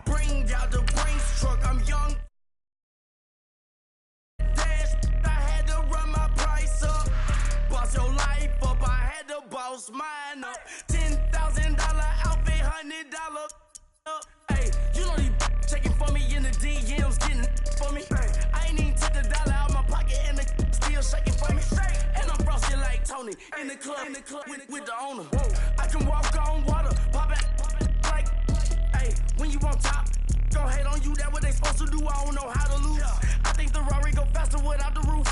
Bring out the brains truck, I'm young. Dash, I had to run my price up. Boss your life up, I had to boss mine up. $10,000 outfit, $100 up. Hey, you know these checking for me in the DMs, getting for me. I ain't even took the dollar out my pocket and the still shaking for me. And I'm frosted like Tony in the club with the owner. I can walk on water, pop it like, hey, when you on top, go hate on you, that what they supposed to do, I don't know how to lose. I think the Rari go faster without the roof.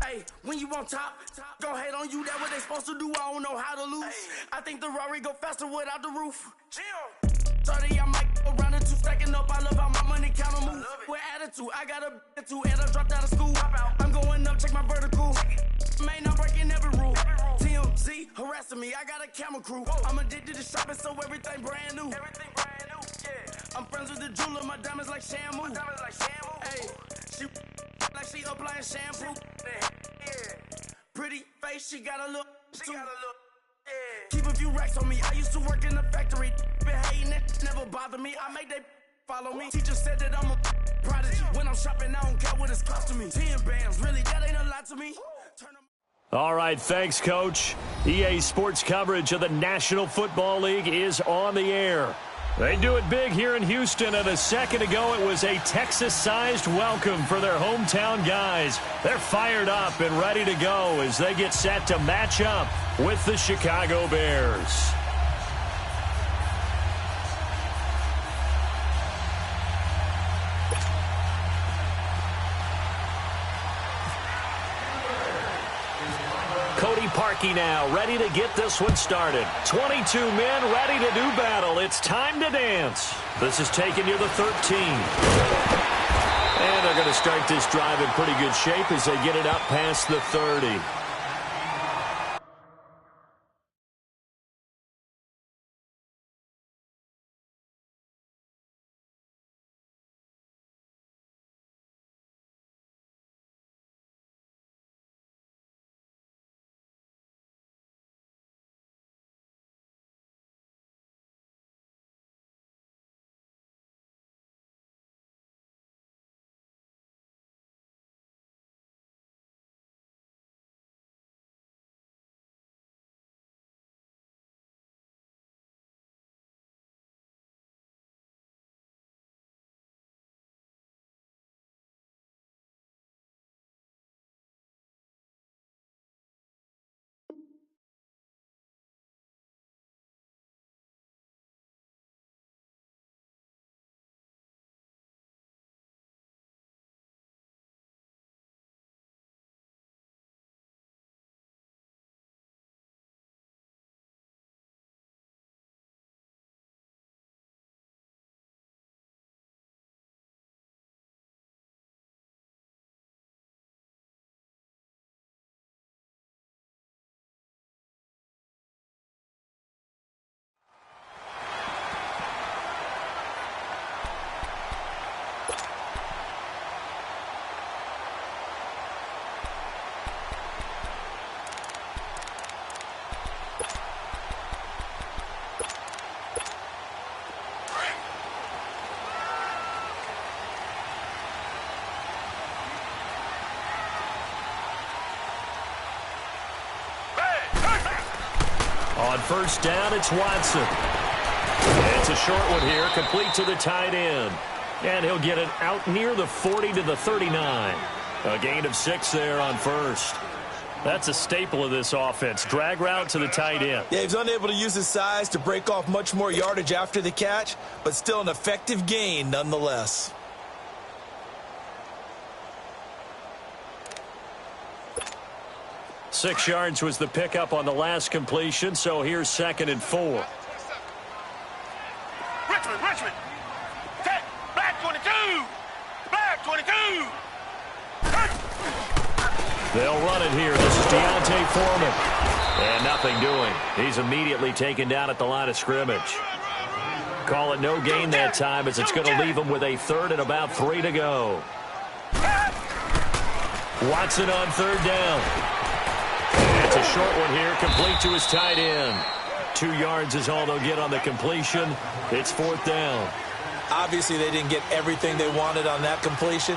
Hey, when you on top, go hate on you, that what they supposed to do, I don't know how to lose. I think the Rari go faster without the roof. 30, I might go around the two, stacking up, I love how my money count on move. With attitude, I got a attitude, and I dropped out of school. I'm going up, check my vertical. Man, I'm breaking every rule. TMZ harassing me, I got a camera crew. I'm addicted to shopping, so everything brand new. I'm friends with the jeweler, my diamonds like Shamu. Hey, she like she applying shampoo. Pretty face, she got a look. Keep a few racks on me. I used to work in the factory. Been hating it, never bother me. I make they follow me. Teacher said that I'm a prodigy. When I'm shopping, I don't care what it's costing me. 10 bands, really, that ain't a lot to me. All right, thanks, Coach. EA Sports coverage of the National Football League is on the air. They do it big here in Houston, and a second ago it was a Texas-sized welcome for their hometown guys. They're fired up and ready to go as they get set to match up with the Chicago Bears. Cody Parkey now, ready to get this one started. 22 men ready to do battle. It's time to dance. This is taking you to 13. And they're going to start this drive in pretty good shape as they get it up past the 30. On first down, it's Watson. It's a short one here, complete to the tight end. And he'll get it out near the 40 to the 39. A gain of 6 there on first. That's a staple of this offense. Drag route to the tight end. Yeah, he's unable to use his size to break off much more yardage after the catch, but still an effective gain nonetheless. Six yards was the pickup on the last completion, so here's 2nd and 4. Richmond. Black 22. Black 22. They'll run it here. This is Deontay Foreman. And nothing doing. He's immediately taken down at the line of scrimmage. Call it no gain that time as it's going to leave him with a 3rd and about 3 to go. Watson on 3rd down. It's a short one here, complete to his tight end. 2 yards is all they'll get on the completion. It's 4th down. Obviously, they didn't get everything they wanted on that completion,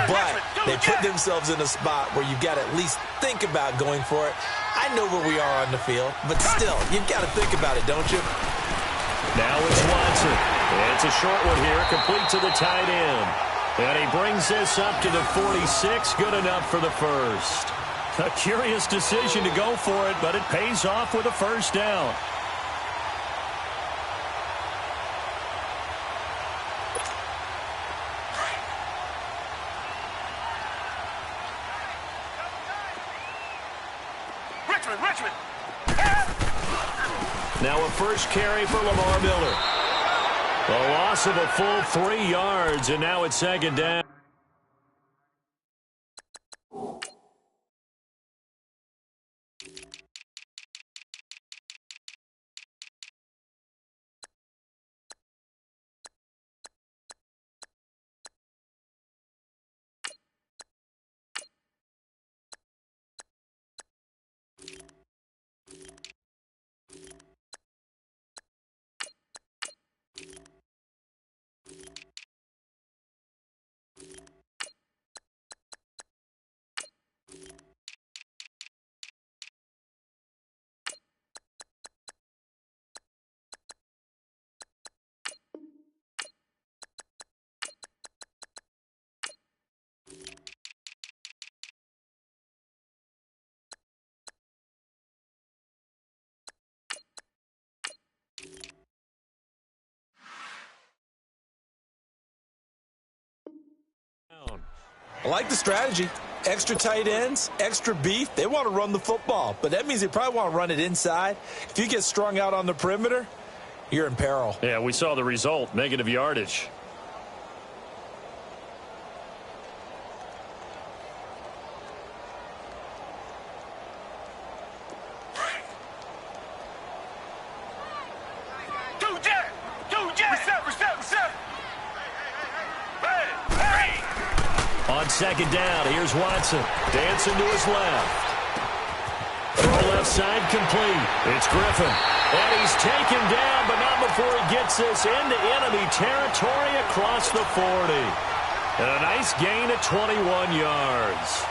but they put themselves in a spot where you've got to at least think about going for it. I know where we are on the field, but still, you've got to think about it, don't you? Now it's Watson. It's a short one here, complete to the tight end. And he brings this up to the 46, good enough for the first. A curious decision to go for it, but it pays off with a first down. Richmond. Now a first carry for Lamar Miller. A loss of a full 3 yards, and now it's second down. I like the strategy. Extra tight ends, extra beef. They want to run the football, but that means they probably want to run it inside. If you get strung out on the perimeter, you're in peril. Yeah, we saw the result, negative yardage. On second down, here's Watson. Dancing to his left. Throw left side complete. It's Griffin. And he's taken down, but not before he gets this into enemy territory across the 40. And a nice gain of 21 yards.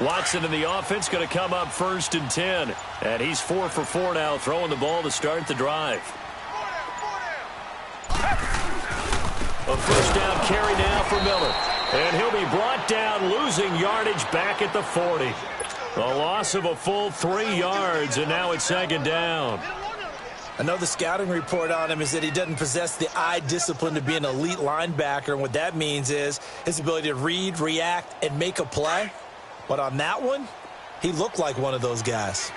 Watson in the offense going to come up 1st and 10. And he's 4 for 4 now, throwing the ball to start the drive. A first down carry now for Miller. And he'll be brought down, losing yardage back at the 40. A loss of a full 3 yards, and now it's second down. I know the scouting report on him is that he doesn't possess the eye discipline to be an elite linebacker. And what that means is his ability to read, react, and make a play. But on that one, he looked like one of those guys.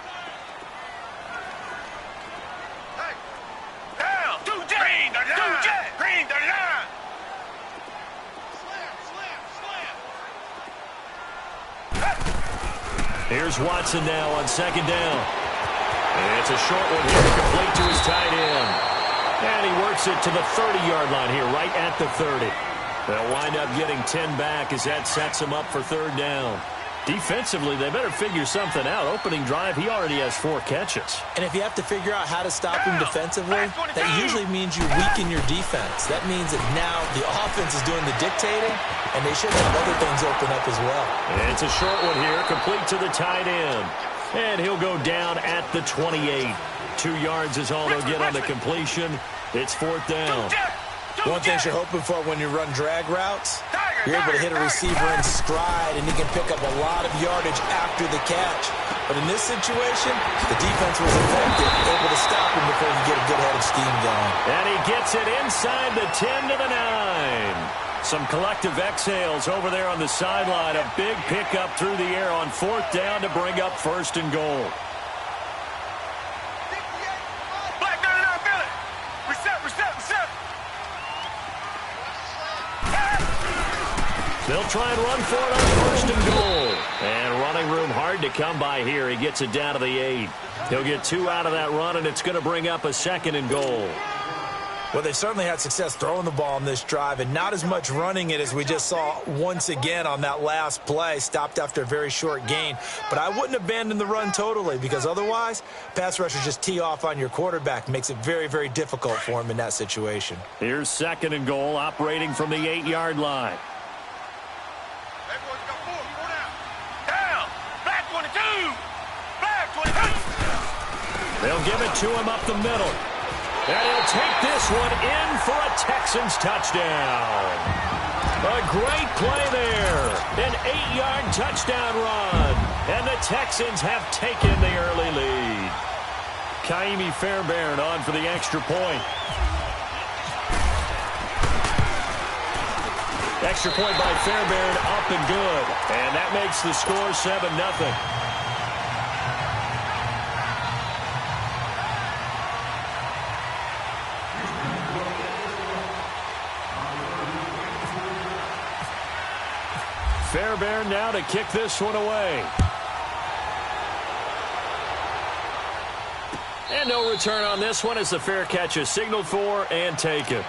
Here's Watson now on second down. And it's a short one here, complete to his tight end. And he works it to the 30-yard line here, right at the 30. They'll wind up getting 10 back as that sets him up for third down. Defensively, they better figure something out. Opening drive, he already has 4 catches. And if you have to figure out how to stop him defensively, that usually means you weaken your defense. That means that now the offense is doing the dictating, and they should have other things open up as well. And it's a short one here, complete to the tight end. And he'll go down at the 28. 2 yards is all they'll get on the completion. It's 4th down. One thing you're hoping for when you run drag routes, you're able to hit a receiver in stride, and he can pick up a lot of yardage after the catch. But in this situation, the defense was effective, able to stop him before he get a good head of steam going. And he gets it inside the 10 to the 9. Some collective exhales over there on the sideline. A big pickup through the air on 4th down to bring up 1st and goal. They'll try and run for it on first and goal. And running room hard to come by here. He gets it down to the 8. He'll get 2 out of that run, and it's going to bring up a second and goal. Well, they certainly had success throwing the ball on this drive and not as much running it as we just saw once again on that last play. Stopped after a very short gain. But I wouldn't abandon the run totally because otherwise, pass rushers just tee off on your quarterback. Makes it very, very difficult for him in that situation. Here's second and goal, operating from the 8-yard line. Down. Black 22. Black 22. They'll give it to him up the middle. And he'll take this one in for a Texans touchdown. A great play there. An 8-yard touchdown run. And the Texans have taken the early lead. Kaimi Fairbairn on for the extra point. Extra point by Fairbairn, up and good. And that makes the score 7-0. Fairbairn now to kick this one away. And no return on this one as the fair catch is signaled for and taken.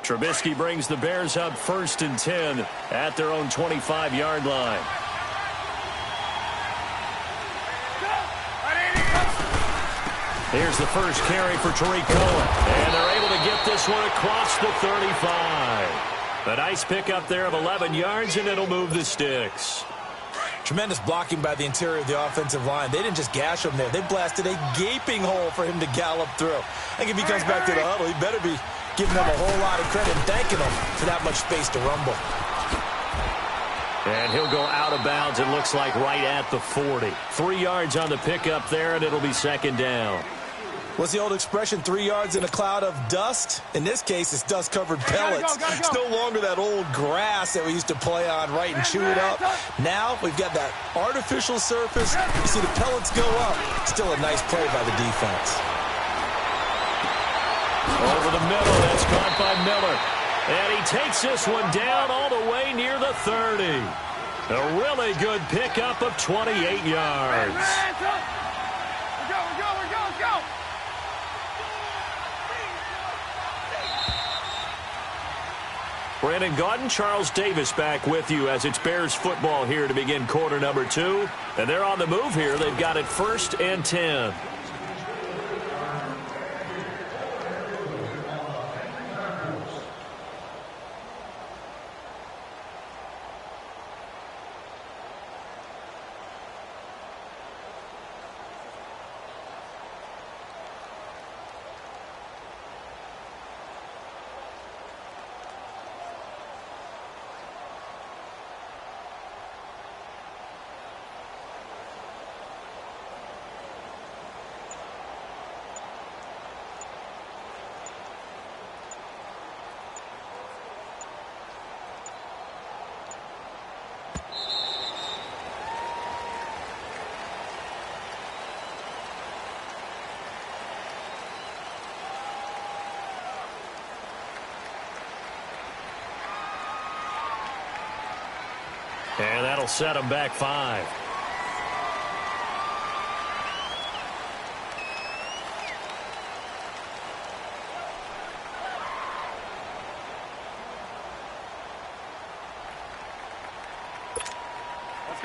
Trubisky brings the Bears up 1st and 10 at their own 25-yard line. Here's the first carry for Tariq Cohen. And they're able to get this one across the 35. A nice pickup there of 11 yards, and it'll move the sticks. Tremendous blocking by the interior of the offensive line. They didn't just gash him there. They blasted a gaping hole for him to gallop through. I think if he comes back to the huddle, he better be giving them a whole lot of credit and thanking them for that much space to rumble. And he'll go out of bounds, it looks like right at the 40. 3 yards on the pickup there, and it'll be second down. What's the old expression, 3 yards in a cloud of dust? In this case, it's dust-covered pellets. Gotta go. It's no longer that old grass that we used to play on, right, and chew it up. Now we've got that artificial surface. You see the pellets go up. Still a nice play by the defense. Over the middle, that's caught by Miller. And he takes this one down all the way near the 30. A really good pickup of 28 yards. Let's go. Brandon Gaudin, Charles Davis back with you as it's Bears football here to begin quarter number 2. And they're on the move here. They've got it 1st and 10. And that'll set them back 5.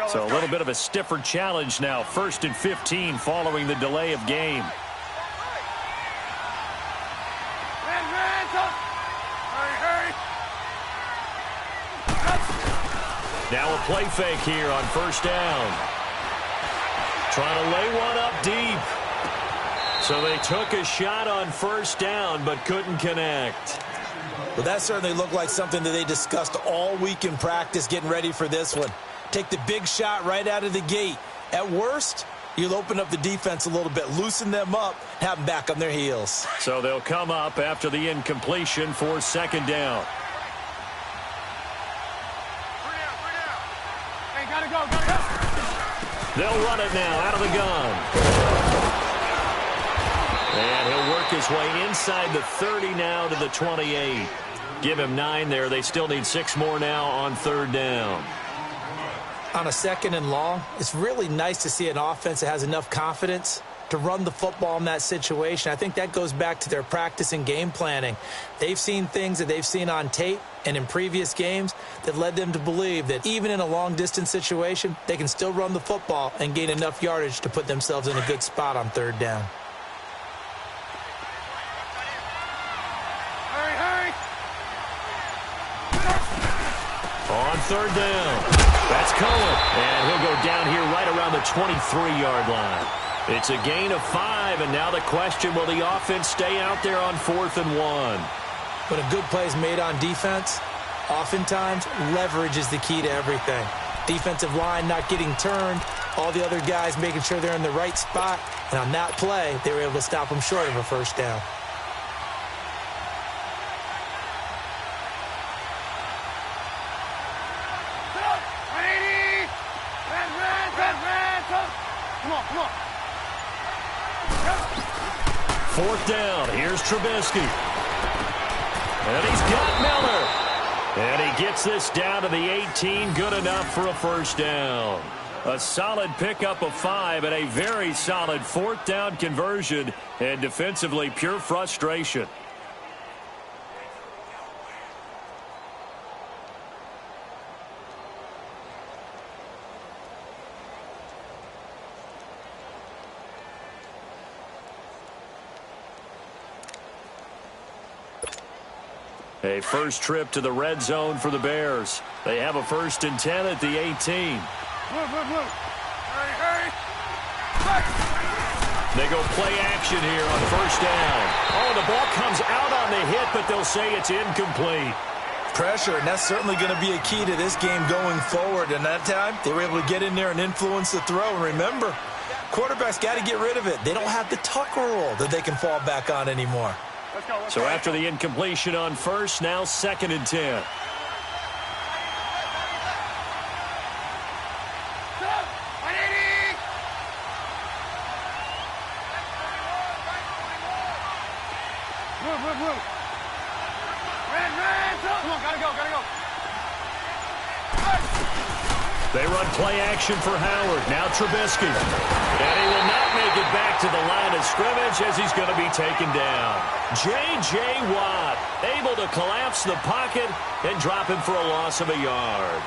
So a little bit of a stiffer challenge now. 1st and 15 following the delay of game. Now a play fake here on 1st down. Trying to lay one up deep. So they took a shot on 1st down but couldn't connect. Well, that certainly looked like something that they discussed all week in practice getting ready for this one. Take the big shot right out of the gate. At worst, you'll open up the defense a little bit, loosen them up, have them back on their heels. So they'll come up after the incompletion for 2nd down. Gotta go, gotta go. They'll run it now out of the gun. And he'll work his way inside the 30 now to the 28. Give him 9 there. They still need 6 more now on 3rd down. On a 2nd and long, it's really nice to see an offense that has enough confidence to run the football in that situation. I think that goes back to their practice and game planning. They've seen things that they've seen on tape and in previous games that led them to believe that even in a long-distance situation, they can still run the football and gain enough yardage to put themselves in a good spot on 3rd down. Hurry, hurry. On 3rd down, that's Cohen. And he'll go down here right around the 23-yard line. It's a gain of 5, and now the question, will the offense stay out there on 4th and 1? When a good play is made on defense, oftentimes leverage is the key to everything. Defensive line not getting turned, all the other guys making sure they're in the right spot, and on that play, they were able to stop them short of a 1st down. Come on, come on. 4th down, here's Trubisky. And he's got Miller. And he gets this down to the 18, good enough for a 1st down. A solid pickup of 5 and a very solid 4th down conversion, and defensively pure frustration. A first trip to the red zone for the Bears. They have a 1st and 10 at the 18. Move. Hurry, hurry. They go play action here on 1st down. Oh, the ball comes out on the hit, but they'll say it's incomplete. Pressure, and that's certainly going to be a key to this game going forward. And that time, they were able to get in there and influence the throw. And remember, quarterbacks got to get rid of it. They don't have the Tucker rule that they can fall back on anymore. Let's go. So after the incompletion on 1st, now 2nd and 10. Move. Red. Come on, gotta go. They run play action for Howard. Now Trubisky. And he will not make it back to the line of scrimmage as he's going to be taken down. J.J. Watt able to collapse the pocket and drop him for a loss of a yard.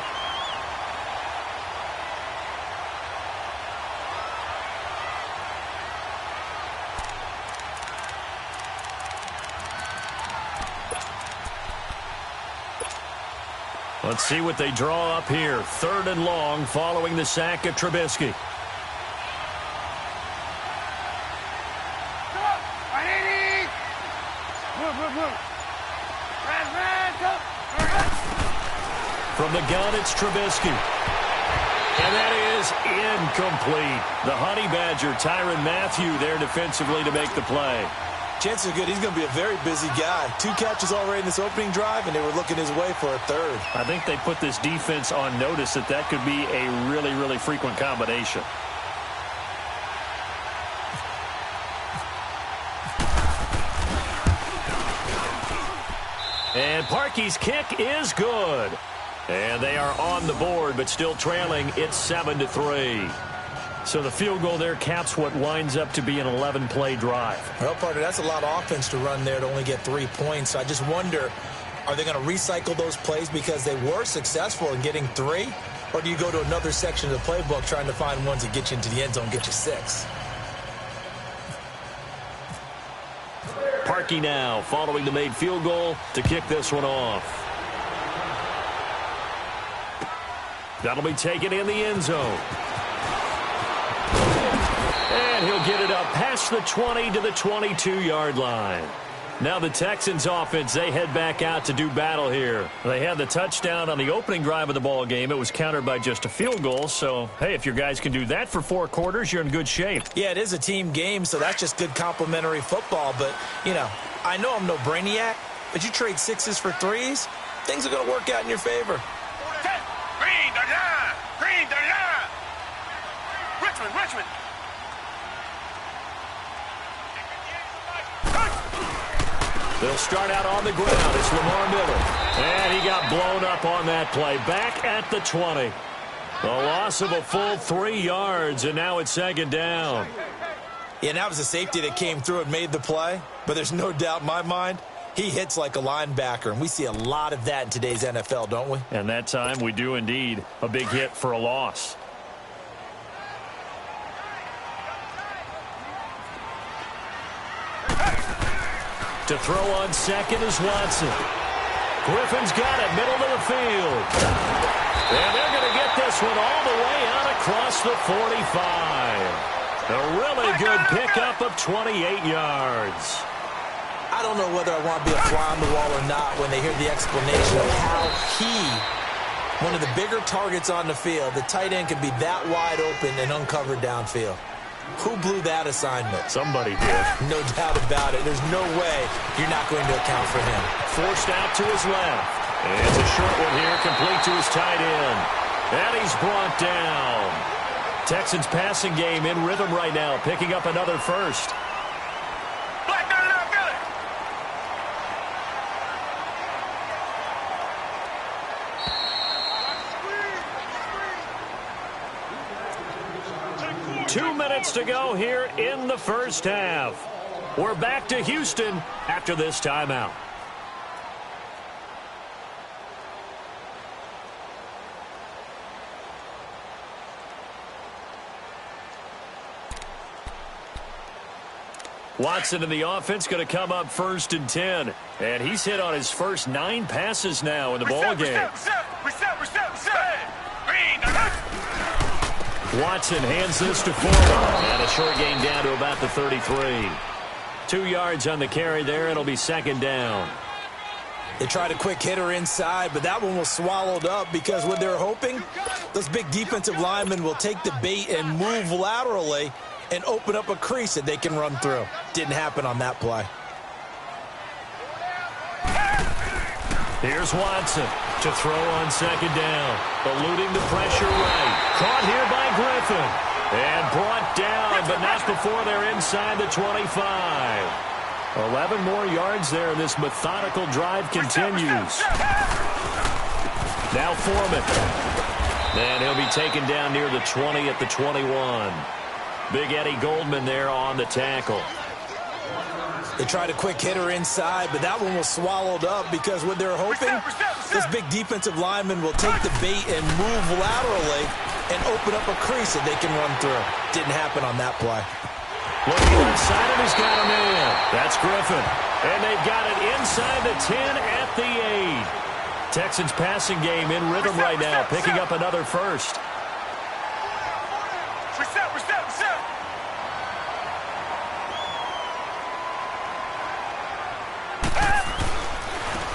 Let's see what they draw up here. 3rd and long following the sack of Trubisky. Move. From the gun, it's Trubisky. And that is incomplete. The Honey Badger, Tyrann Mathieu, there defensively to make the play. Chances are good. He's going to be a very busy guy. 2 catches already in this opening drive, and they were looking his way for a 3rd. I think they put this defense on notice that could be a really, really frequent combination. And Parkey's kick is good. And they are on the board, but still trailing. It's 7-3. So the field goal there caps what winds up to be an 11-play drive. Well, partner, that's a lot of offense to run there to only get 3 points. So I just wonder, are they going to recycle those plays because they were successful in getting 3? Or do you go to another section of the playbook trying to find ones that get you into the end zone, get you 6? Parkey now following the made field goal to kick this one off. That'll be taken in the end zone. And he'll get it up past the 20 to the 22-yard line. Now the Texans offense, they head back out to do battle here. They had the touchdown on the opening drive of the ball game. It was countered by just a field goal. So, hey, if your guys can do that for 4 quarters, you're in good shape. Yeah, it is a team game, so that's just good complimentary football. But, you know, I know I'm no brainiac, but you trade 6s for 3s, things are going to work out in your favor. Green, the line. Richmond. They'll start out on the ground. It's Lamar Miller. And he got blown up on that play. Back at the 20. A loss of a full 3 yards, and now it's second down. Yeah, and that was a safety that came through and made the play. But there's no doubt in my mind, he hits like a linebacker. And we see a lot of that in today's NFL, don't we? And that time we do indeed. A big hit for a loss. To throw on second is Watson. Griffin's got it, middle of the field. And they're going to get this one all the way out across the 45. A really good pickup of 28 yards. I don't know whether I want to be a fly on the wall or not when they hear the explanation of how one of the bigger targets on the field, the tight end, can be that wide open and uncovered downfield. Who blew that assignment? Somebody did. No doubt about it. There's no way you're not going to account for him. Forced out to his left. It's a short one here, complete to his tight end. And he's brought down. Texans passing game in rhythm right now, picking up another first. Black 99 Philly. 2 minutes to go here in the first half. We're back to Houston after this timeout. Watson in the offense going to come up 1st and 10. And he's hit on his first 9 passes now in the ball game. Watson hands this to Ford. And a short gain down to about the 33. 2 yards on the carry there. It'll be second down. They tried a quick hitter inside, but that one was swallowed up because what they're hoping, those big defensive linemen will take the bait and move laterally and open up a crease that they can run through. Didn't happen on that play. Here's Watson to throw on second down. Eluding the pressure right. Caught here by Griffin. And brought down, but not before they're inside the 25. 11 more yards there, and this methodical drive continues. Now Foreman. And he'll be taken down near the 20 at the 21. Big Eddie Goldman there on the tackle. They tried a quick hitter inside, but that one was swallowed up because what they're hoping, those big defensive linemen will take the bait and move laterally and open up a crease that they can run through. Didn't happen on that play. Looking inside him, he's got a man. That's Griffin. And they've got it inside the 10 at the 8. Texans passing game in rhythm right now, picking up another first.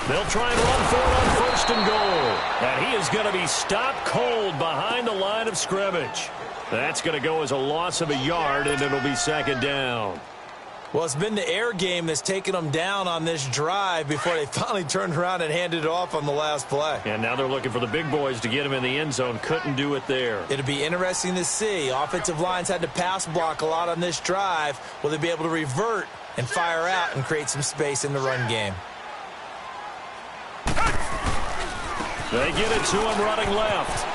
They'll try and run for it on 1st and goal. And he is going to be stopped cold behind the line of scrimmage. That's going to go as a loss of a yard, and it'll be second down. Well, it's been the air game that's taken them down on this drive before they finally turned around and handed it off on the last play. And now they're looking for the big boys to get him in the end zone. Couldn't do it there. It'll be interesting to see. Offensive lines had to pass block a lot on this drive. Will they be able to revert and fire out and create some space in the run game? They get it to him running left.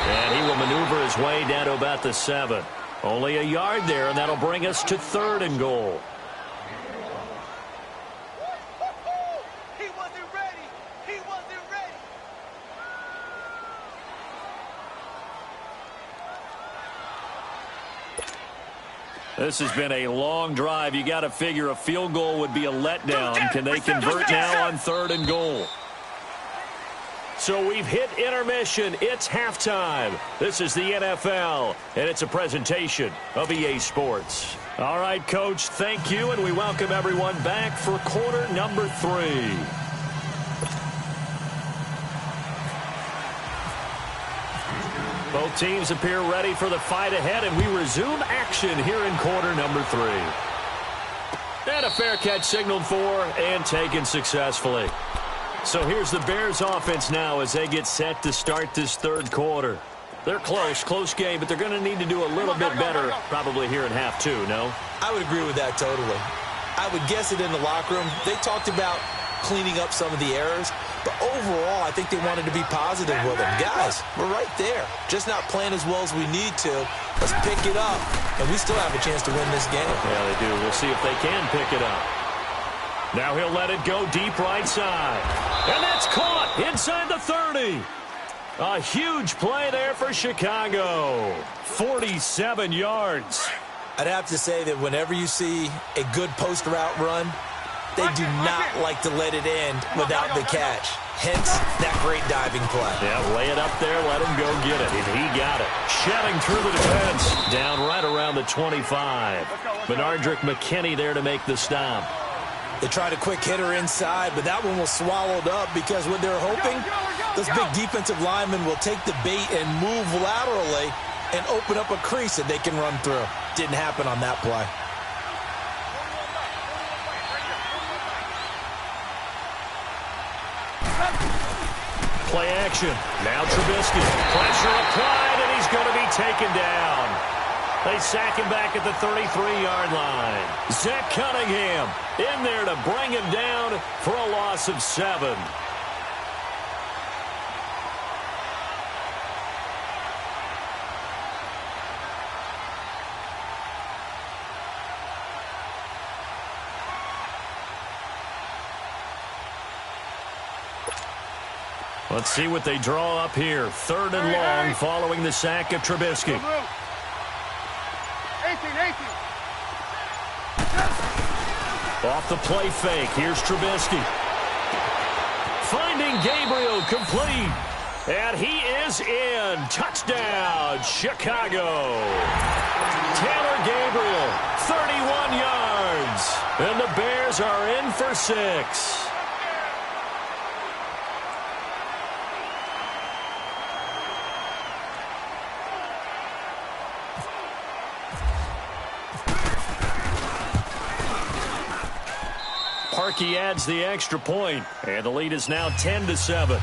And he will maneuver his way down to about the 7. Only a yard there, and that'll bring us to 3rd and goal. He wasn't ready. He wasn't ready. This has been a long drive. You got to figure a field goal would be a letdown. Can they convert now on 3rd and goal? So we've hit intermission. It's halftime. This is the NFL, and it's a presentation of EA Sports. All right, Coach, thank you, and we welcome everyone back for quarter number 3. Both teams appear ready for the fight ahead, and we resume action here in quarter number 3. And a fair catch signaled for and taken successfully. So here's the Bears offense now as they get set to start this 3rd quarter. They're close game, but they're going to need to do a little bit better probably here in half two, no? I would agree with that totally. I would guess it in the locker room. They talked about cleaning up some of the errors, but overall, I think they wanted to be positive with them. Guys, we're right there. Just not playing as well as we need to. Let's pick it up, and we still have a chance to win this game. Yeah, they do. We'll see if they can pick it up. Now he'll let it go deep right side. And that's caught inside the 30. A huge play there for Chicago. 47 yards. I'd have to say that whenever you see a good post route run, they do not like to let it end without the catch. Hence, that great diving play. Yeah, lay it up there, let him go get it. And he got it. Shedding through the defense. Down right around the 25. Benardrick McKinney there to make the stop. They tried a quick hitter inside, but that one was swallowed up because what they're hoping, those big defensive linemen will take the bait and move laterally and open up a crease that they can run through. Didn't happen on that play. Play action. Now Trubisky. Pressure applied, and he's going to be taken down. They sack him back at the 33-yard line. Zach Cunningham in there to bring him down for a loss of 7. Let's see what they draw up here. 3rd and long following the sack of Trubisky. 18. Off the play fake. Here's Trubisky. Finding Gabriel complete. And he is in. Touchdown, Chicago. Taylor Gabriel, 31 yards. And the Bears are in for 6. Parkey adds the extra point, and the lead is now 10-7.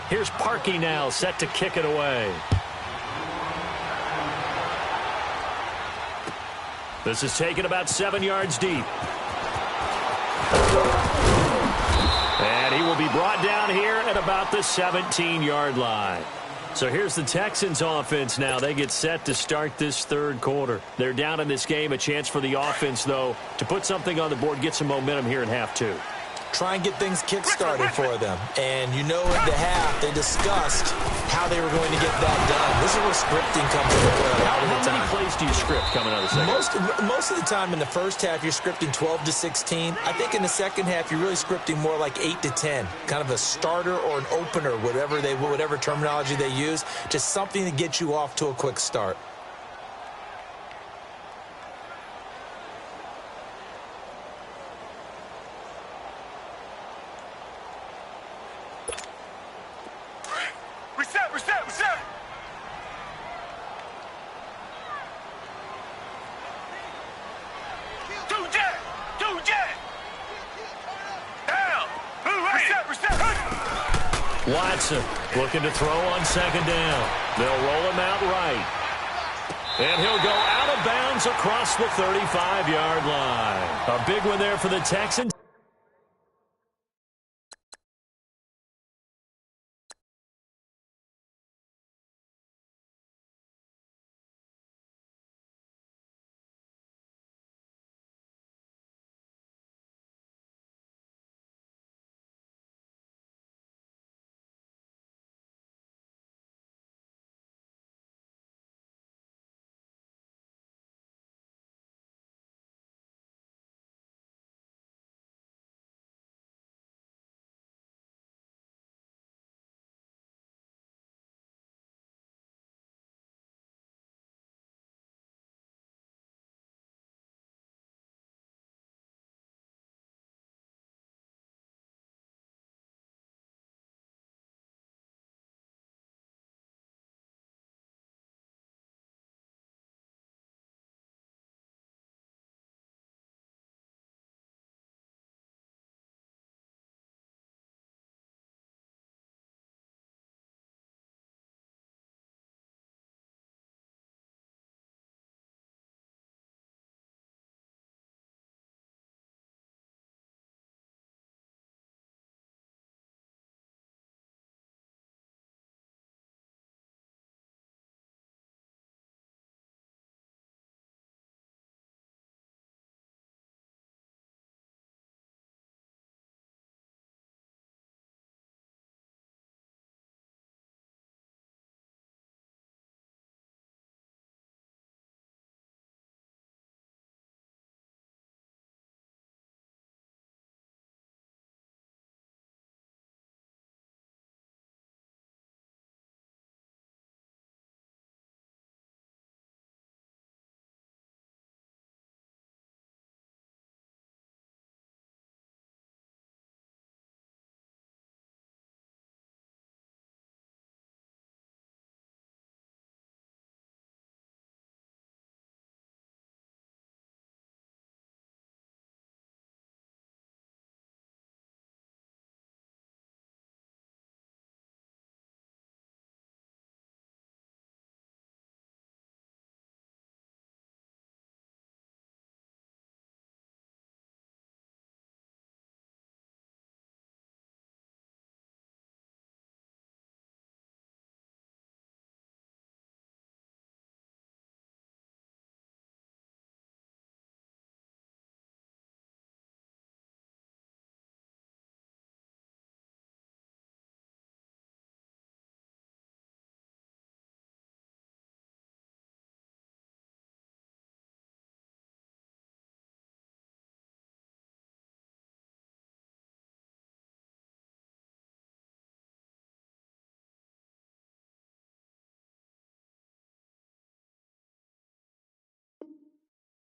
Here's Parkey now, set to kick it away. This is taken about 7 yards deep. And he will be brought down here at about the 17-yard line. So here's the Texans offense now. They get set to start this 3rd quarter. They're down in this game. A chance for the offense, though, to put something on the board, get some momentum here in half 2. Try and get things kick-started for them. And you know at the half, they discussed how they were going to get that done. This is where scripting comes into play. How many plays do you script coming out of the second? Most of the time in the first half, you're scripting 12 to 16. I think in the second half, you're really scripting more like 8 to 10. Kind of a starter or an opener, whatever terminology they use. Just something to get you off to a quick start. Reset. Two jet. Down. Reset. Watson looking to throw on 2nd down. They'll roll him out right. And he'll go out of bounds across the 35-yard line. A big one there for the Texans.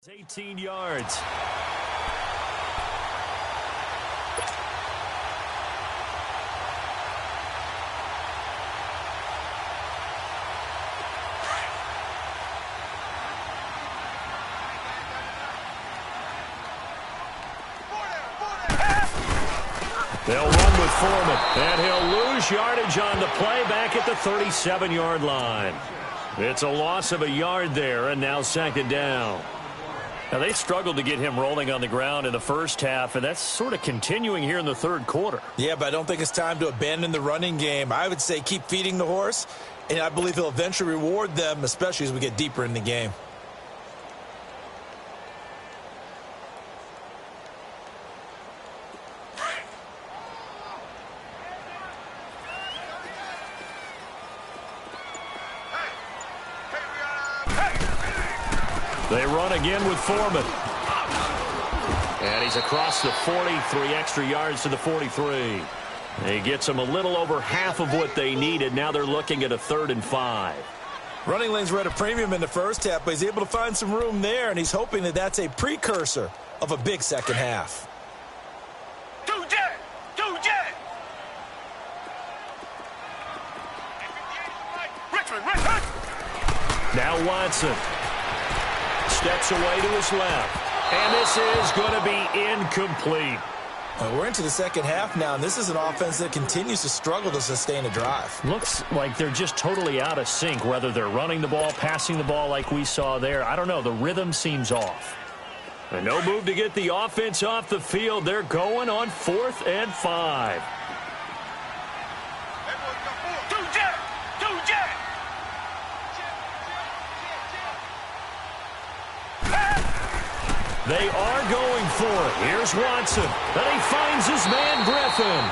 18 yards. They'll run with Foreman, and he'll lose yardage on the play back at the 37-yard line. It's a loss of a yard there, and now second down. Now, they struggled to get him rolling on the ground in the first half, and that's sort of continuing here in the third quarter. Yeah, but I don't think it's time to abandon the running game. I would say keep feeding the horse, and I believe he'll eventually reward them, especially as we get deeper in the game. They run again with Foreman. And he's across the 40, 3 extra yards to the 43. He gets them a little over half of what they needed. Now they're looking at a 3rd and 5. Running lanes were at a premium in the first half, but he's able to find some room there, and he's hoping that that's a precursor of a big second half. Now Watson steps away to his left, and this is going to be incomplete. We're into the second half now, and this is an offense that continues to struggle to sustain a drive. Looks like they're just totally out of sync, whether they're running the ball, passing the ball like we saw there. I don't know. The rhythm seems off. And no move to get the offense off the field. They're going on 4th and 5. They are going for it. Here's Watson. And he finds his man, Griffin.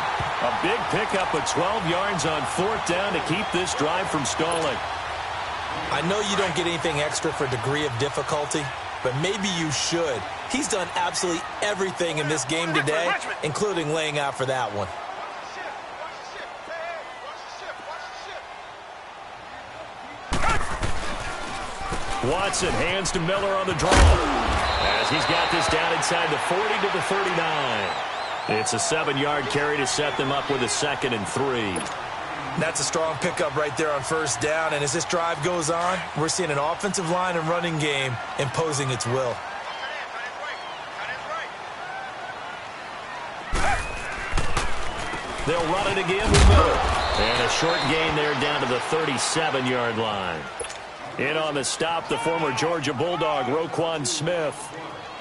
A big pickup of 12 yards on 4th down to keep this drive from stalling. I know you don't get anything extra for degree of difficulty, but maybe you should. He's done absolutely everything in this game today, including laying out for that one. Watson hands to Miller on the draw. As he's got this down inside the 40 to the 39. It's a 7-yard carry to set them up with a 2nd and 3. That's a strong pickup right there on 1st down, and as this drive goes on, we're seeing an offensive line and running game imposing its will. They'll run it again with Miller. And a short gain there down to the 37-yard line. In on the stop, the former Georgia Bulldog, Roquan Smith.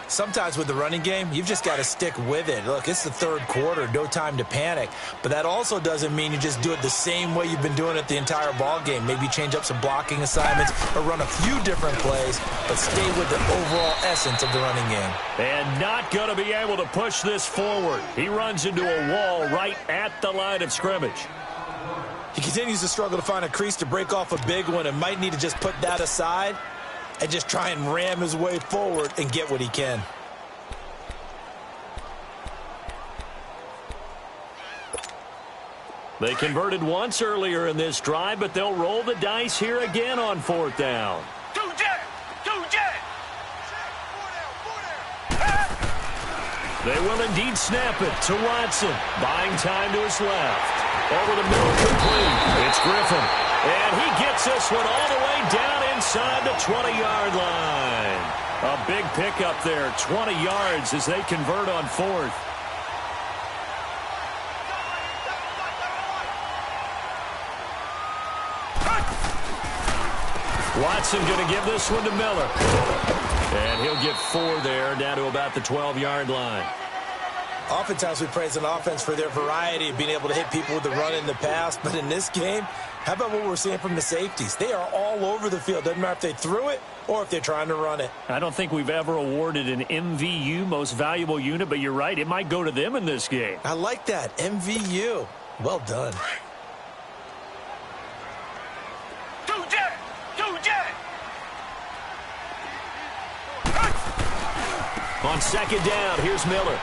Sometimes with the running game, you've just got to stick with it. Look, it's the 3rd quarter, no time to panic. But that also doesn't mean you just do it the same way you've been doing it the entire ball game. Maybe change up some blocking assignments or run a few different plays, but stay with the overall essence of the running game. And not going to be able to push this forward. He runs into a wall right at the line of scrimmage. He continues to struggle to find a crease to break off a big one and might need to just put that aside and just try and ram his way forward and get what he can. They converted once earlier in this drive, but they'll roll the dice here again on 4th down. They will indeed snap it to Watson. Buying time to his left. Over the middle, complete. It's Griffin. And he gets this one all the way down inside the 20-yard line. A big pickup there, 20 yards as they convert on 4th. Watson going to give this one to Miller. And he'll get 4 there, down to about the 12-yard line. Oftentimes we praise an offense for their variety of being able to hit people with the run in the pass, but in this game, how about what we're seeing from the safeties? They are all over the field. Doesn't matter if they threw it or if they're trying to run it. I don't think we've ever awarded an MVU, most valuable unit, but you're right, it might go to them in this game. I like that, MVU. Well done. On 2nd down, here's Miller.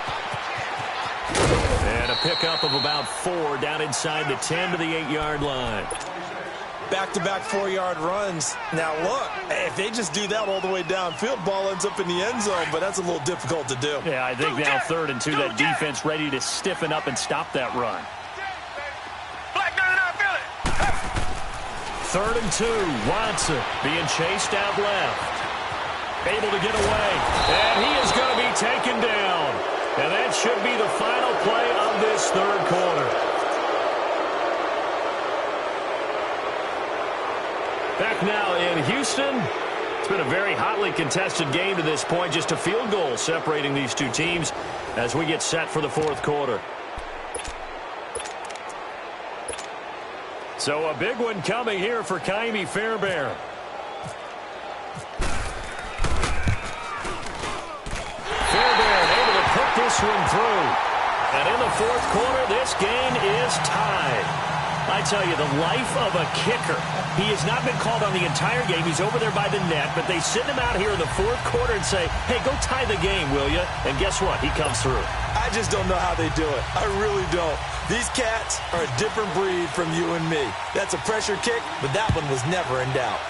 And a pickup of about 4 down inside the 10 to the 8-yard line. Back-to-back 4-yard runs. Now, look, if they just do that all the way downfield, ball ends up in the end zone, but that's a little difficult to do. Yeah, I think now 3rd and 2, that defense ready to stiffen up and stop that run. 3rd and 2, Watson being chased out left. Able to get away, and he is going to be taken down. And that should be the final play of this 3rd quarter. Back now in Houston. It's been a very hotly contested game to this point. Just a field goal separating these two teams as we get set for the 4th quarter. So a big one coming here for Kaimi Fairbairn. Fairbairn able to put this one through. And in the 4th quarter, this game is tied. I tell you, the life of a kicker. He has not been called on the entire game. He's over there by the net, but they send him out here in the 4th quarter and say, hey, go tie the game, will you? And guess what? He comes through. I just don't know how they do it. I really don't. These cats are a different breed from you and me. That's a pressure kick, but that one was never in doubt.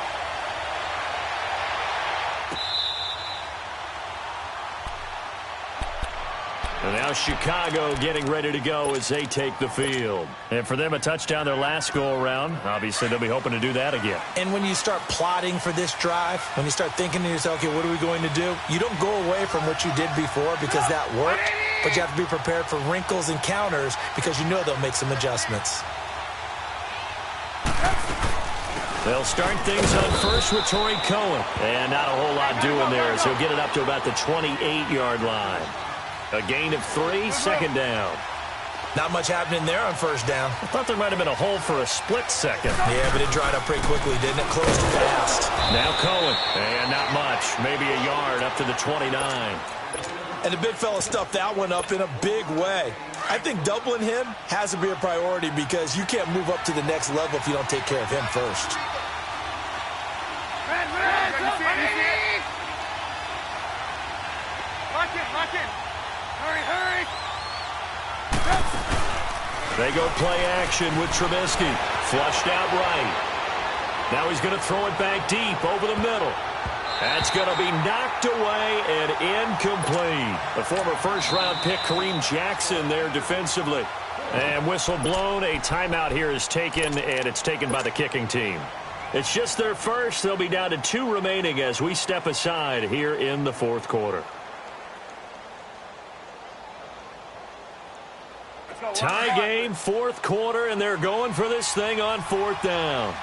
And now Chicago getting ready to go as they take the field. And for them, a touchdown their last go-around. Obviously, they'll be hoping to do that again. And when you start plotting for this drive, when you start thinking to yourself, okay, what are we going to do? You don't go away from what you did before because that worked, but you have to be prepared for wrinkles and counters because you know they'll make some adjustments. They'll start things on first with Torrey Cohen. And not a whole lot doing there, so he'll get it up to about the 28-yard line. A gain of 3, 2nd down. Not much happening there on 1st down. I thought there might have been a hole for a split second. Yeah, but it dried up pretty quickly, didn't it? Closed fast. Now Cohen. And not much. Maybe a yard up to the 29. And the big fella stuffed that one up in a big way. I think doubling him has to be a priority because you can't move up to the next level if you don't take care of him first. Lock in. Hurry. They go play action with Trubisky. Flushed out right. Now he's going to throw it back deep over the middle. That's going to be knocked away and incomplete. The former first-round pick, Kareem Jackson, there defensively. And whistle blown. A timeout here is taken, and it's taken by the kicking team. It's just their first. They'll be down to 2 remaining as we step aside here in the 4th quarter. Tie game, 4th quarter, and they're going for this thing on 4th down.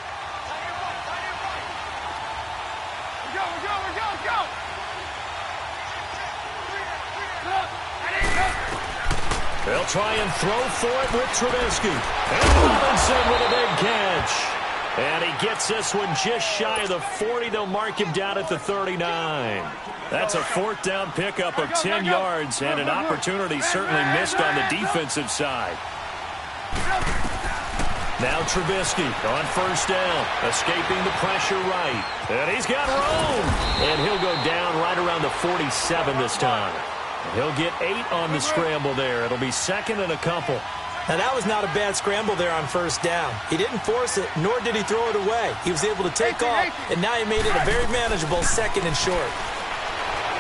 They'll try and throw for it with Trubisky. And Robinson with a big catch. And he gets this one just shy of the 40. They'll mark him down at the 39. That's a 4th down pickup of 10 yards and an opportunity certainly missed on the defensive side. Now Trubisky on 1st down, escaping the pressure right. And he's got room. And he'll go down right around the 47 this time. He'll get 8 on the scramble there. It'll be 2nd and a couple. Now, that was not a bad scramble there on 1st down. He didn't force it, nor did he throw it away. He was able to take off, and now he made it a very manageable 2nd and short.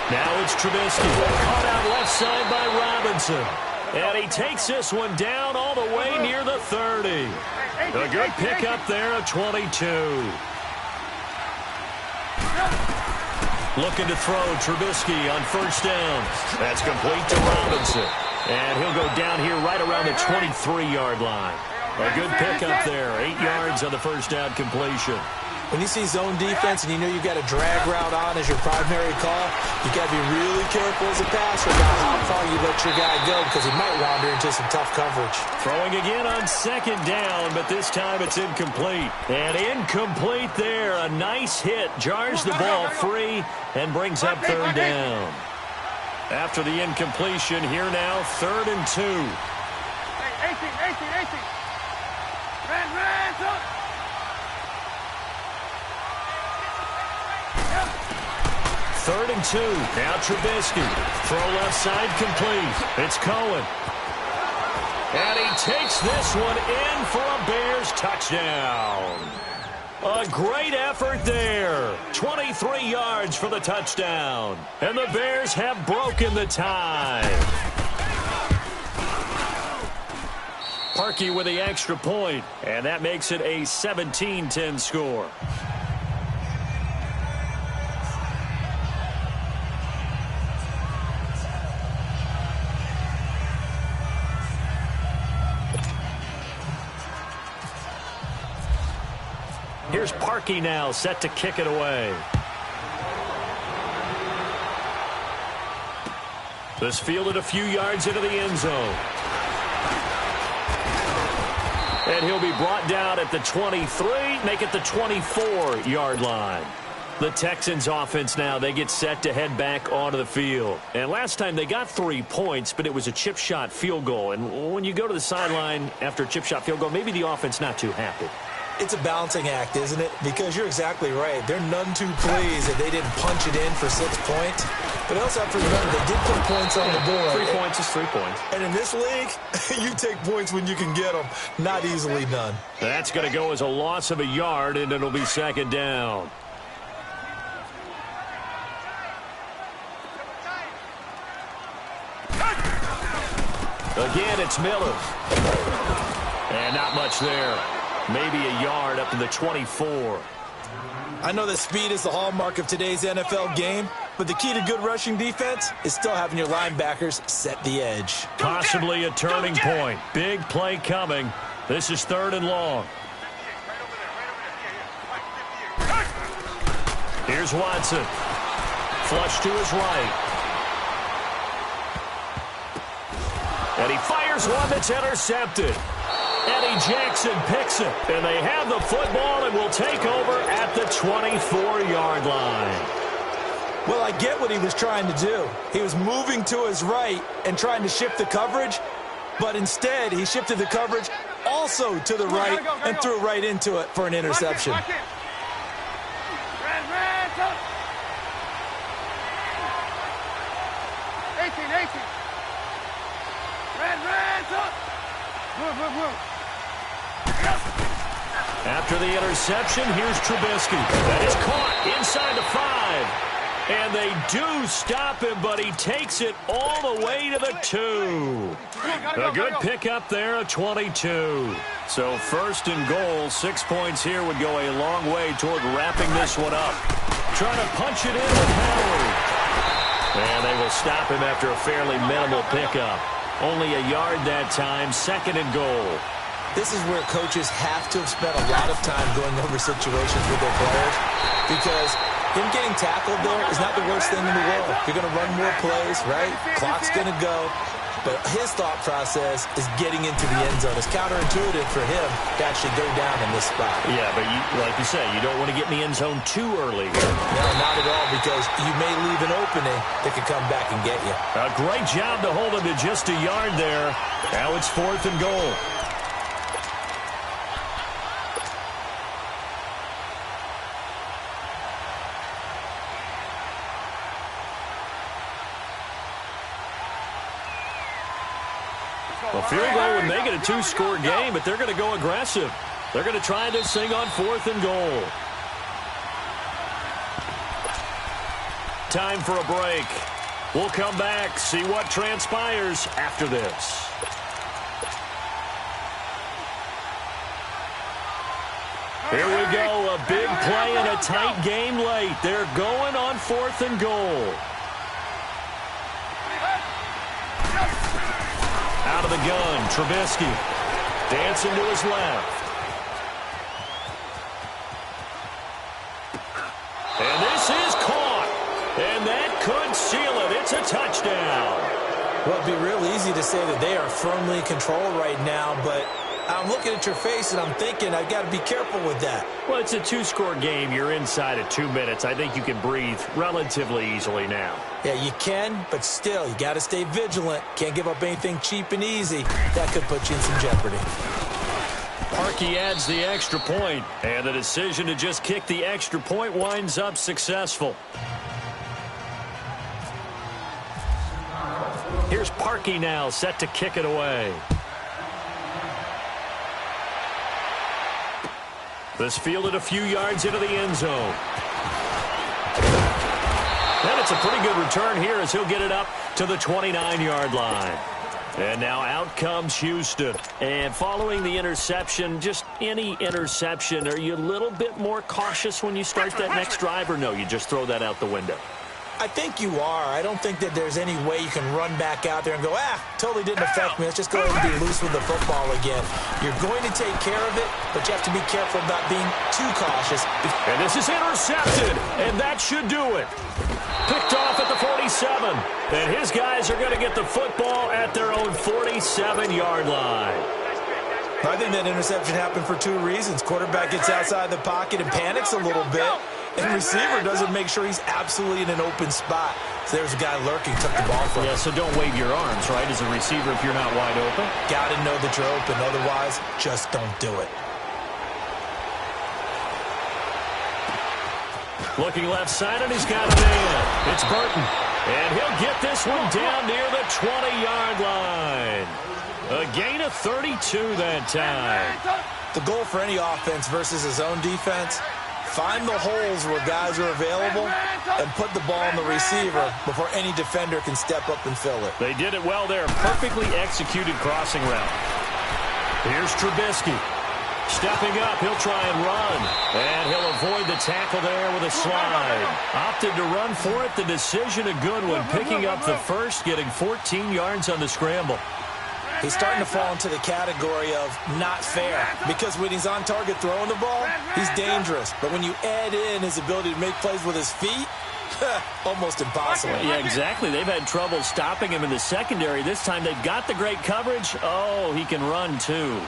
Now it's Trubisky. Caught out left side by Robinson. And he takes this one down all the way near the 30. A good pickup there of 22. Looking to throw Trubisky on 1st down. That's complete to Robinson. And he'll go down here right around the 23-yard line. A good pickup there. 8 yards on the 1st down completion. When you see zone defense and you know you've got a drag route on as your primary call, you got to be really careful as a passer about how far you let your guy go because he might wander into some tough coverage. Throwing again on 2nd down, but this time it's incomplete. And incomplete there. A nice hit. Jars the ball free and brings up 3rd down. After the incompletion, here now, 3rd and 2. 18. Ran, 3rd and 2. Now Trubisky. Throw left side complete. It's Cohen. And he takes this one in for a Bears touchdown. A great effort there. 23 yards for the touchdown. And the Bears have broken the tie. Parkey with the extra point, and that makes it a 17-10 score. Here's Parkey now, set to kick it away. This fielded a few yards into the end zone. And he'll be brought down at the 23, make it the 24-yard line. The Texans offense now, they get set to head back onto the field. And last time they got 3 points, but it was a chip shot field goal. And when you go to the sideline after a chip shot field goal, maybe the offense not too happy. It's a balancing act, isn't it? Because you're exactly right. They're none too pleased that they didn't punch it in for 6 points. But also have to remember, they did put points on the board. 3 points is 3 points. And in this league, you take points when you can get them. Not easily done. That's going to go as a loss of a yard, and it'll be second down. Again, it's Miller. And not much there. Maybe a yard up to the 24. I know that speed is the hallmark of today's NFL game, but the key to good rushing defense is still having your linebackers set the edge. Possibly a turning point. Big play coming. This is 3rd and long. Here's Watson. Flush to his right. And he fires one that's intercepted. Eddie Jackson picks it, and they have the football and will take over at the 24-yard line. Well, I get what he was trying to do. He was moving to his right and trying to shift the coverage, but instead he shifted the coverage also to the right and threw right into it for an interception. 18. After the interception, here's Trubisky. That is caught inside the 5. And they do stop him, but he takes it all the way to the 2. A good pickup there, a 22. So 1st and goal, 6 points here would go a long way toward wrapping this one up. Trying to punch it in with Howard. And they will stop him after a fairly minimal pickup. Only a yard that time, 2nd and goal. This is where coaches have to have spent a lot of time going over situations with their players, because him getting tackled there is not the worst thing in the world. You're going to run more plays, right? Clock's going to go. But his thought process is getting into the end zone. It's counterintuitive for him to actually go down in this spot. Yeah, but like you say, you don't want to get in the end zone too early. No, not at all, because you may leave an opening that could come back and get you. A great job to hold him to just a yard there. Now it's 4th and goal. A field goal would make it a 2-score game, but they're going to go aggressive. They're going to try this thing on 4th and goal. Time for a break. We'll come back, see what transpires after this. Here we go, a big play and a tight game late. They're going on 4th and goal. Out of the gun, Trubisky dancing to his left. And this is caught. And that could seal it. It's a touchdown. Well, it'd be real easy to say that they are firmly in control right now, but I'm looking at your face and I'm thinking I've got to be careful with that. Well, it's a 2-score game. You're inside of 2 minutes. I think you can breathe relatively easily now. Yeah, you can, but still, you got to stay vigilant. Can't give up anything cheap and easy. That could put you in some jeopardy. Parkey adds the extra point, and the decision to just kick the extra point winds up successful. Here's Parkey now, set to kick it away. This fielded a few yards into the end zone. And it's a pretty good return here as he'll get it up to the 29-yard line. And now out comes Houston. And following the interception, just any interception, are you a little bit more cautious when you start that next drive, or no, you just throw that out the window? I think you are. I don't think that there's any way you can run back out there and go, totally didn't affect me. Let's just go ahead and be loose with the football again. You're going to take care of it, but you have to be careful about being too cautious. And this is intercepted, and that should do it. Picked off at the 47, and his guys are going to get the football at their own 47-yard line. I think that interception happened for two reasons. Quarterback gets outside the pocket and panics a little bit, and receiver doesn't make sure he's absolutely in an open spot. So there's a guy lurking, took the ball from him. Yeah, so don't wave your arms, right, as a receiver if you're not wide open. Got to know that you're open. Otherwise, just don't do it. Looking left side, and he's got a man. It's Burton. And he'll get this one down near the 20-yard line. A gain of 32 that time. The goal for any offense versus his own defense, find the holes where guys are available and put the ball on the receiver before any defender can step up and fill it. They did it well there. Perfectly executed crossing route. Here's Trubisky. Stepping up, he'll try and run. And he'll avoid the tackle there with a slide. Opted to run for it. The decision a good one. Picking up the first, getting 14 yards on the scramble. He's starting to fall into the category of not fair, because when he's on target throwing the ball, he's dangerous. But when you add in his ability to make plays with his feet, almost impossible. Yeah, exactly. They've had trouble stopping him in the secondary. This time they've got the great coverage. Oh, he can run too.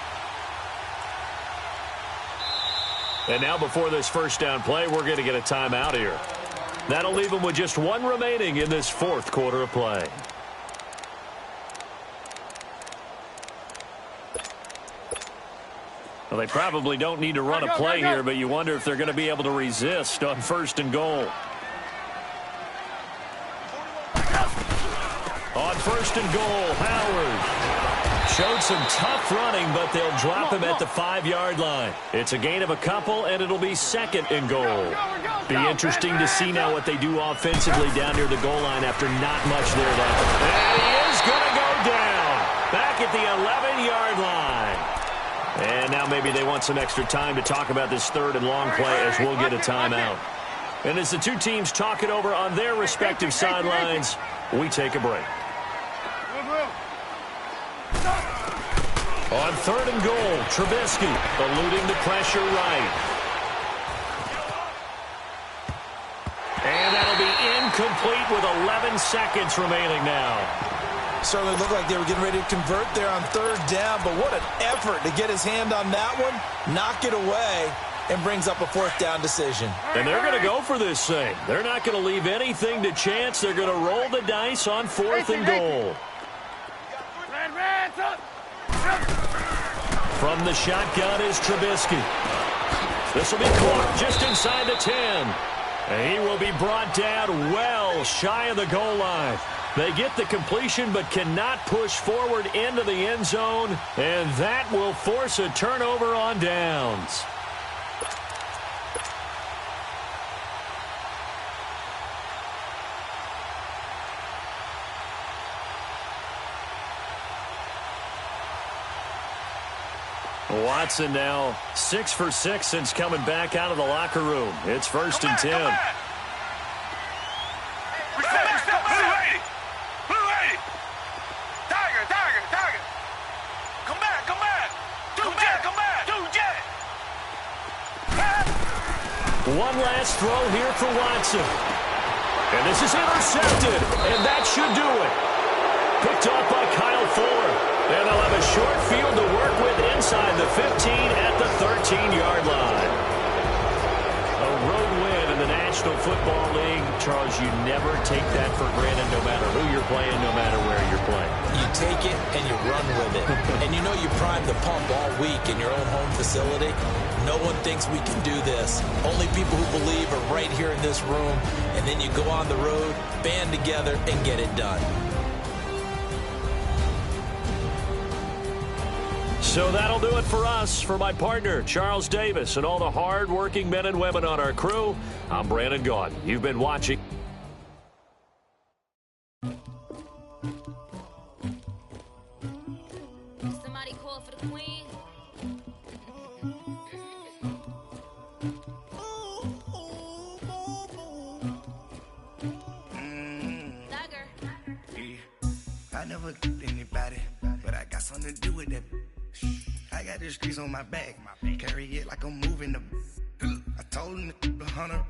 And now before this first down play, we're going to get a timeout here. That'll leave them with just one remaining in this fourth quarter of play. Well, they probably don't need to run a play here, but you wonder if they're going to be able to resist on first and goal. On first and goal, Howard showed some tough running, but they'll drop him at the 5-yard line. It's a gain of a couple, and it'll be second and goal. Be interesting to see now what they do offensively down near the goal line after not much there. And he is going to go down back at the 11-yard line. And now maybe they want some extra time to talk about this third and long play as we'll get a timeout. And as the two teams talk it over on their respective sidelines, we take a break. On third and goal, Trubisky eluding the pressure right. And that'll be incomplete with 11 seconds remaining now. Certainly looked like they were getting ready to convert there on third down, but what an effort to get his hand on that one, knock it away, and brings up a fourth down decision. And they're going to go for this thing. They're not going to leave anything to chance. They're going to roll the dice on fourth and goal. From the shotgun is Trubisky. This will be caught just inside the 10. And he will be brought down well shy of the goal line. They get the completion but cannot push forward into the end zone, and that will force a turnover on downs. Watson now 6 for 6 since coming back out of the locker room. It's first and 10. One last throw here for Watson. And this is intercepted, and that should do it. Picked off by Kyle Fuller. And they'll have a short field to work with inside the 15 at the 13-yard line. A road win in the National Football League. Charles, you never take that for granted no matter who you're playing, no matter where you're playing. You take it and you run with it. And you know you prime the pump all week in your own home facility. No one thinks we can do this. Only people who believe are right here in this room. And then you go on the road, band together, and get it done. So that'll do it for us. For my partner, Charles Davis, and all the hard-working men and women on our crew, I'm Brandon Gaudin. You've been watching. Somebody call for the queen. I never killed anybody, but I got something to do with that. I got the streets on my back, carry it like I'm moving the. I told him to 100,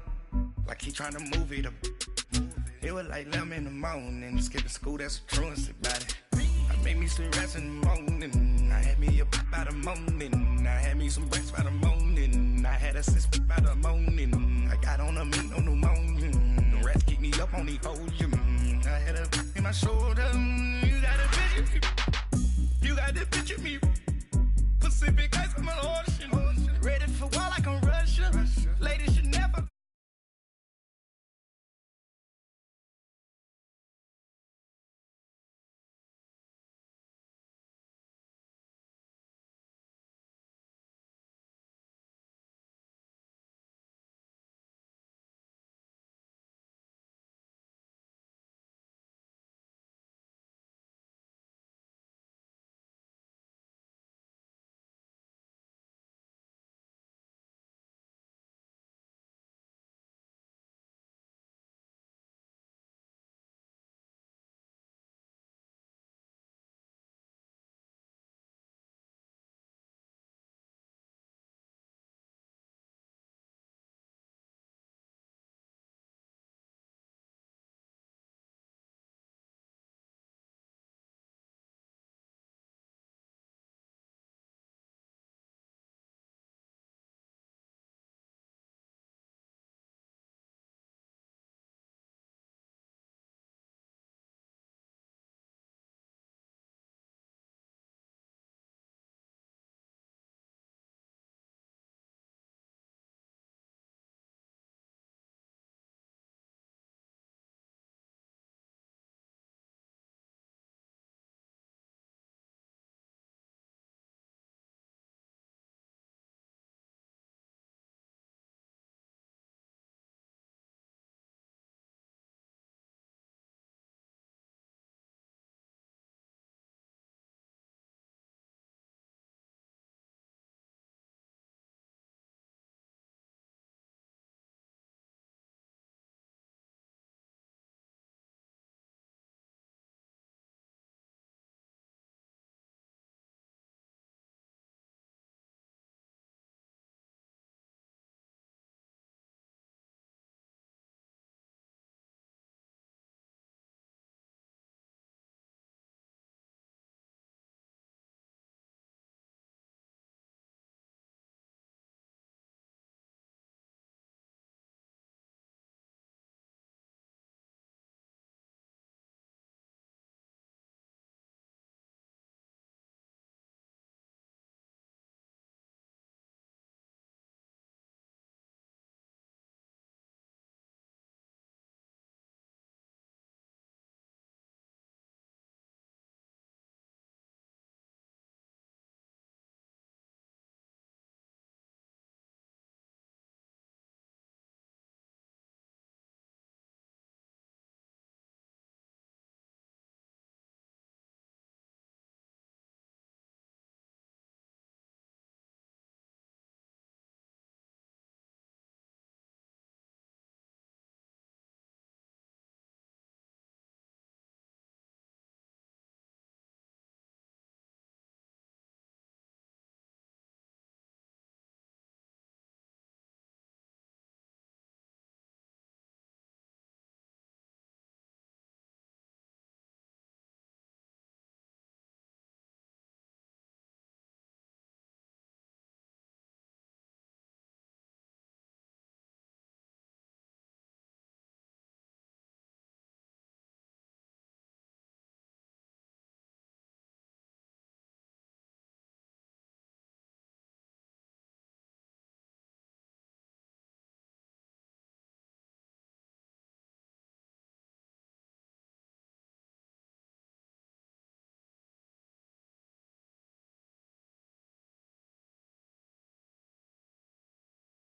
like he trying to move it up. It was like 11 in the morning, skipping school, that's a truancy about it. I made me some rats in the morning, I had me a pop by the morning, I had me some breaks by the morning, I had a six by the morning, I got on a meat on the morning, the rats keep me up on the holes, I had a in my shoulder, you got a picture me.